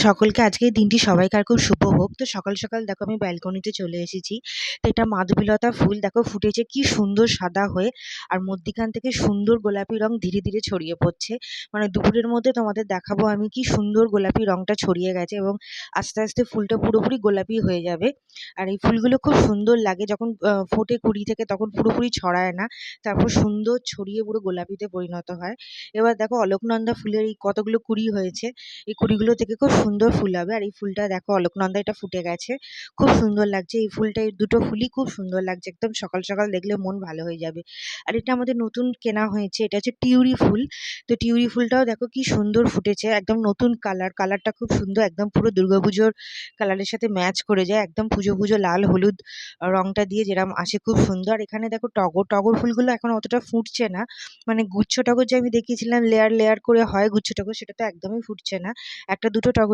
সকলকে আজকে এই দিনটি সবাইকার খুব শুভ হোক। তো সকাল সকাল দেখো আমি ব্যালকনিতে চলে এসেছি। তো এটা মাধবীলতা ফুল দেখো ফুটেছে কি সুন্দর সাদা হয়ে, আর মধ্যিখান থেকে সুন্দর গোলাপি রং ধীরে ধীরে ছড়িয়ে পড়ছে। মানে দুপুরের মধ্যে তোমাদের দেখাবো আমি কি সুন্দর গোলাপি রংটা ছড়িয়ে গেছে, এবং আস্তে আস্তে ফুলটা পুরোপুরি গোলাপি হয়ে যাবে। আর এই ফুলগুলো খুব সুন্দর লাগে যখন ফোটে কুড়ি থেকে, তখন পুরোপুরি ছড়ায় না, তারপর সুন্দর ছড়িয়ে পুরো গোলাপিতে পরিণত হয়। এবার দেখো অলকনন্দা ফুলের এই কতগুলো কুড়ি হয়েছে, এই কুড়িগুলো থেকে খুব সুন্দর ফুল হবে। আর এই ফুলটা দেখো অলকনন্দা এটা ফুটে গেছে, খুব সুন্দর লাগছে। এই ফুলটা, এই দুটো ফুলই খুব সুন্দর লাগছে, একদম সকাল সকাল দেখলে মন ভালো হয়ে যাবে। আর এটা আমাদের নতুন কেনা হয়েছে, এটা হচ্ছে টিউরি ফুল। তো টিউরি ফুলটাও দেখো কি সুন্দর ফুটেছে, একদম নতুন কালার, কালারটা খুব সুন্দর, একদম পুরো দুর্গাপুজোর কালারের সাথে ম্যাচ করে যায়, একদম পুজো পুজো লাল হলুদ রংটা দিয়ে যেরকম আসে, খুব সুন্দর। এখানে দেখো টগর, টগর ফুলগুলো এখন অতটা ফুটছে না, মানে গুচ্ছ টগর যে আমি দেখিয়েছিলাম লেয়ার লেয়ার করে হয় গুচ্ছ টগর, সেটা তো একদমই ফুটছে না। একটা দুটো টগর